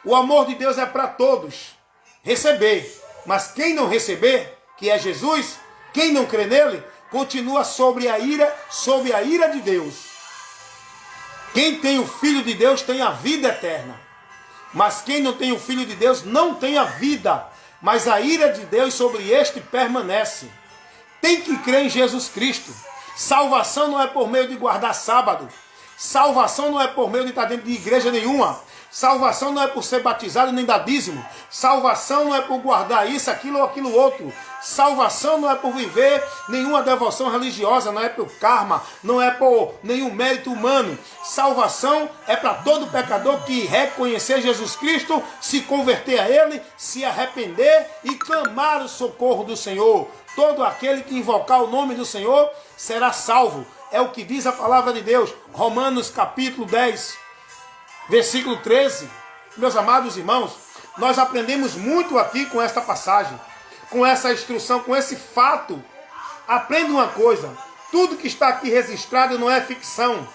O amor de Deus é para todos receber. Mas quem não receber, que é Jesus, quem não crê nele, continua sob a ira de Deus. Quem tem o Filho de Deus tem a vida eterna. Mas quem não tem o Filho de Deus não tem a vida. Mas a ira de Deus sobre este permanece. Tem que crer em Jesus Cristo. Salvação não é por meio de guardar sábado. Salvação não é por meio de estar dentro de igreja nenhuma. Salvação não é por ser batizado nem dar dízimo. Salvação não é por guardar isso, aquilo ou aquilo outro. Salvação não é por viver nenhuma devoção religiosa, não é por karma, não é por nenhum mérito humano. Salvação é para todo pecador que reconhecer Jesus Cristo, se converter a Ele, se arrepender e clamar o socorro do Senhor. Todo aquele que invocar o nome do Senhor será salvo. É o que diz a palavra de Deus. Romanos capítulo 10, versículo 13. Meus amados irmãos, nós aprendemos muito aqui com esta passagem, com essa instrução, com esse fato. Aprenda uma coisa: tudo que está aqui registrado não é ficção,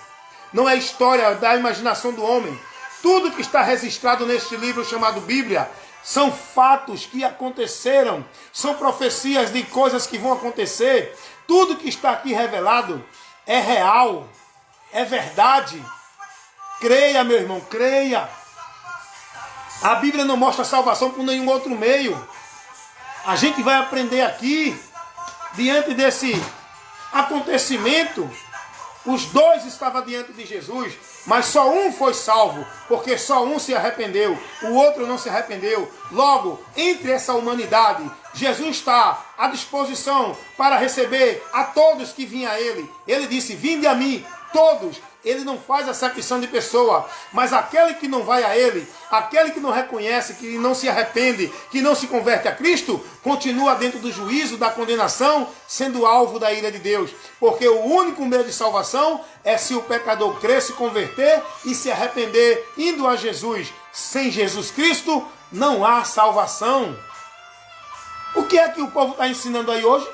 não é história da imaginação do homem. Tudo que está registrado neste livro chamado Bíblia são fatos que aconteceram, são profecias de coisas que vão acontecer. Tudo que está aqui revelado é real, é verdade. Creia, meu irmão, creia. A Bíblia não mostra salvação por nenhum outro meio. A gente vai aprender aqui, diante desse acontecimento, os dois estavam diante de Jesus, mas só um foi salvo, porque só um se arrependeu, o outro não se arrependeu. Logo, entre essa humanidade, Jesus está à disposição para receber a todos que vinham a Ele. Ele disse: vinde a mim, todos. Ele não faz acepção de pessoa, mas aquele que não vai a Ele, aquele que não reconhece, que não se arrepende, que não se converte a Cristo, continua dentro do juízo, da condenação, sendo alvo da ira de Deus. Porque o único meio de salvação é se o pecador crer, se converter e se arrepender, indo a Jesus. Sem Jesus Cristo não há salvação. O que é que o povo está ensinando aí hoje?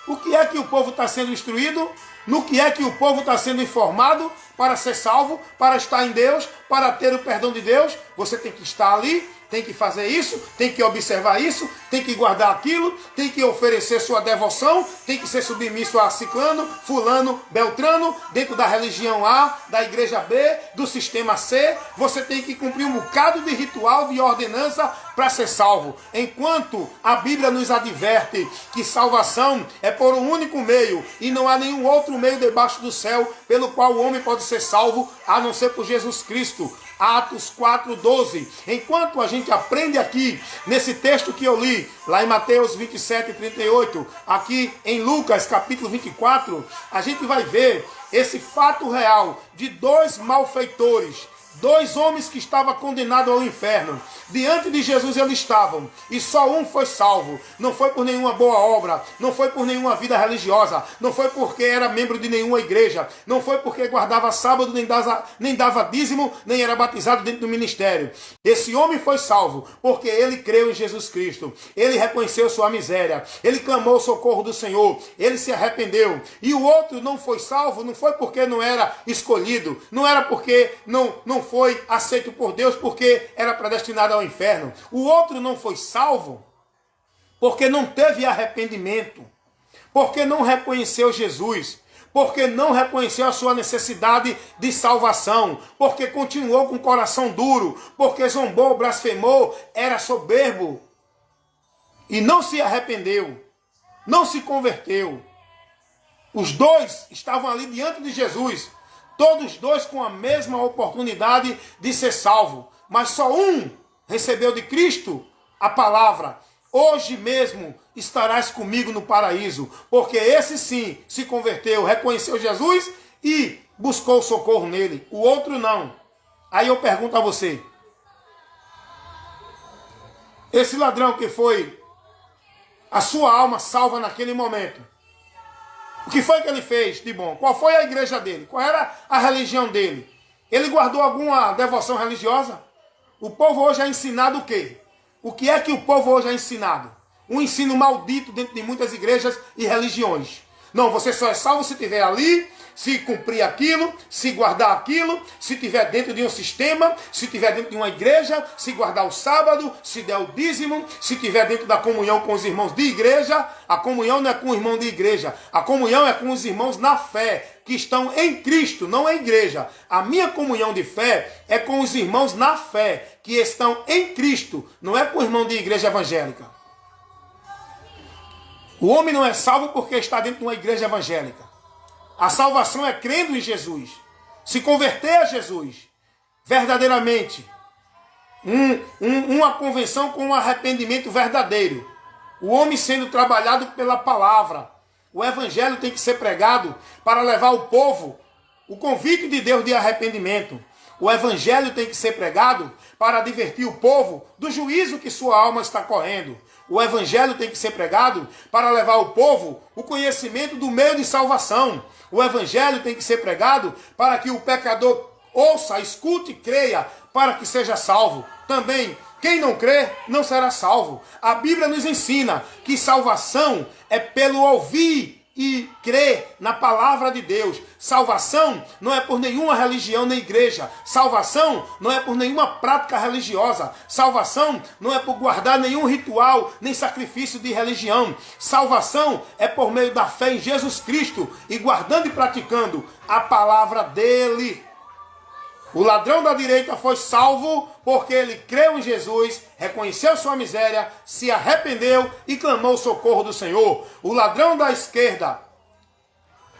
O que é que o povo está sendo instruído? No que é que o povo está sendo informado para ser salvo, para estar em Deus, para ter o perdão de Deus? Você tem que estar ali, tem que fazer isso, tem que observar isso, tem que guardar aquilo, tem que oferecer sua devoção, tem que ser submisso a ciclano, fulano, beltrano, dentro da religião A, da igreja B, do sistema C. Você tem que cumprir um bocado de ritual, de ordenança para ser salvo. Enquanto a Bíblia nos adverte que salvação é por um único meio e não há nenhum outro meio debaixo do céu pelo qual o homem pode ser salvo, a não ser por Jesus Cristo. Atos 4:12. Enquanto a gente aprende aqui, nesse texto que eu li, lá em Mateus 27:38, aqui em Lucas capítulo 24, a gente vai ver esse fato real de dois malfeitores, dois homens que estavam condenados ao inferno. Diante de Jesus eles estavam, e só um foi salvo. Não foi por nenhuma boa obra, não foi por nenhuma vida religiosa, não foi porque era membro de nenhuma igreja, não foi porque guardava sábado, nem dava dízimo, nem era batizado dentro do ministério. Esse homem foi salvo porque ele creu em Jesus Cristo. Ele reconheceu sua miséria, ele clamou o socorro do Senhor, ele se arrependeu. E o outro não foi salvo, não foi porque não era escolhido, não era porque não foi aceito por Deus, porque era predestinado ao inferno. O outro não foi salvo porque não teve arrependimento, porque não reconheceu Jesus, porque não reconheceu a sua necessidade de salvação, porque continuou com o coração duro, porque zombou, blasfemou, era soberbo e não se arrependeu, não se converteu. Os dois estavam ali diante de Jesus, todos dois com a mesma oportunidade de ser salvo, mas só um recebeu de Cristo a palavra: hoje mesmo estarás comigo no paraíso. Porque esse sim se converteu, reconheceu Jesus e buscou socorro nele. O outro não. Aí eu pergunto a você: esse ladrão que foi a sua alma salva naquele momento, o que foi que ele fez de bom? Qual foi a igreja dele? Qual era a religião dele? Ele guardou alguma devoção religiosa? O povo hoje é ensinado o quê? O que é que o povo hoje é ensinado? Um ensino maldito dentro de muitas igrejas e religiões. Não, você só é salvo se estiver ali, se cumprir aquilo, se guardar aquilo, se estiver dentro de um sistema, se estiver dentro de uma igreja, se guardar o sábado, se der o dízimo, se estiver dentro da comunhão com os irmãos de igreja. A comunhão não é com o irmão de igreja, a comunhão é com os irmãos na fé, que estão em Cristo, não é igreja. A minha comunhão de fé é com os irmãos na fé, que estão em Cristo, não é com o irmão de igreja evangélica. O homem não é salvo porque está dentro de uma igreja evangélica. A salvação é crendo em Jesus, se converter a Jesus, verdadeiramente. Uma convenção com um arrependimento verdadeiro. O homem sendo trabalhado pela palavra. O evangelho tem que ser pregado para levar o povo o convite de Deus de arrependimento. O evangelho tem que ser pregado para divertir o povo do juízo que sua alma está correndo. O evangelho tem que ser pregado para levar ao povo o conhecimento do meio de salvação. O evangelho tem que ser pregado para que o pecador ouça, escute e creia para que seja salvo. Também, quem não crê não será salvo. A Bíblia nos ensina que salvação é pelo ouvir e crer na palavra de Deus. Salvação não é por nenhuma religião nem igreja. Salvação não é por nenhuma prática religiosa. Salvação não é por guardar nenhum ritual nem sacrifício de religião. Salvação é por meio da fé em Jesus Cristo e guardando e praticando a palavra dele. O ladrão da direita foi salvo porque ele creu em Jesus, reconheceu sua miséria, se arrependeu e clamou o socorro do Senhor. O ladrão da esquerda,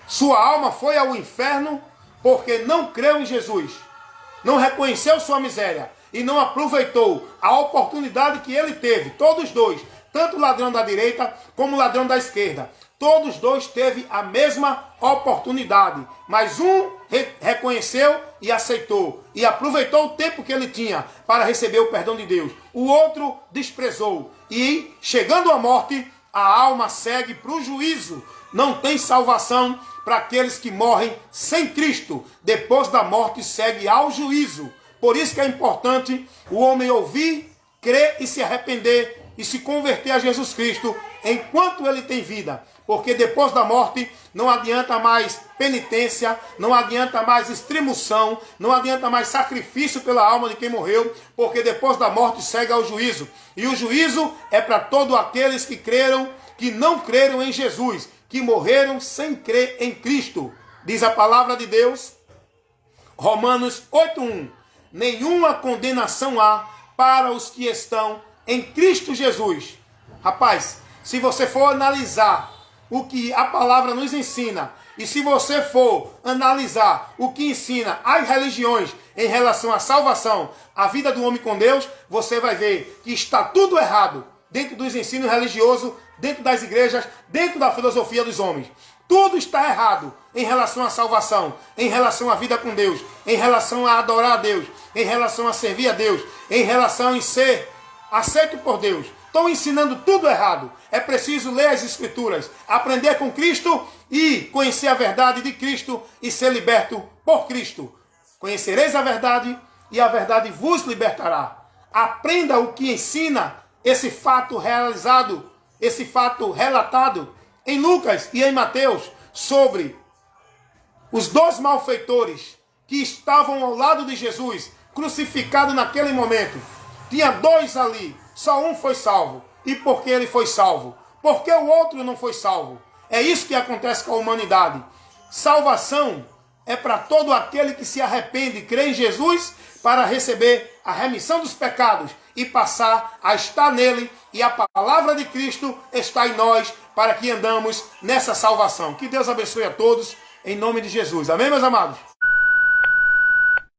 sua alma foi ao inferno porque não creu em Jesus, não reconheceu sua miséria e não aproveitou a oportunidade que ele teve. Todos dois, tanto o ladrão da direita como o ladrão da esquerda. Todos dois teve a mesma oportunidade, mas um reconheceu e aceitou e aproveitou o tempo que ele tinha para receber o perdão de Deus. O outro desprezou e, chegando à morte, a alma segue para o juízo. Não tem salvação para aqueles que morrem sem Cristo. Depois da morte segue ao juízo. Por isso que é importante o homem ouvir, crer e se arrepender e se converter a Jesus Cristo enquanto ele tem vida. Porque depois da morte não adianta mais penitência, não adianta mais extremoção, não adianta mais sacrifício pela alma de quem morreu, porque depois da morte segue ao juízo. E o juízo é para todos aqueles que creram, que não creram em Jesus, que morreram sem crer em Cristo. Diz a palavra de Deus, Romanos 8:1. Nenhuma condenação há para os que estão em Cristo Jesus. Rapaz, se você for analisar o que a palavra nos ensina, e se você for analisar o que ensina as religiões em relação à salvação, a vida do homem com Deus, você vai ver que está tudo errado dentro dos ensinos religiosos, dentro das igrejas, dentro da filosofia dos homens. Tudo está errado em relação à salvação, em relação à vida com Deus, em relação a adorar a Deus, em relação a servir a Deus, em relação a ser aceito por Deus. Estão ensinando tudo errado. É preciso ler as Escrituras, aprender com Cristo e conhecer a verdade de Cristo e ser liberto por Cristo. Conhecereis a verdade e a verdade vos libertará. Aprenda o que ensina esse fato realizado, esse fato relatado em Lucas e em Mateus sobre os dois malfeitores que estavam ao lado de Jesus, crucificado naquele momento. Tinha dois ali. Só um foi salvo. E por que ele foi salvo? Porque o outro não foi salvo. É isso que acontece com a humanidade. Salvação é para todo aquele que se arrepende e crê em Jesus para receber a remissão dos pecados e passar a estar nele. E a palavra de Cristo está em nós para que andamos nessa salvação. Que Deus abençoe a todos em nome de Jesus. Amém, meus amados?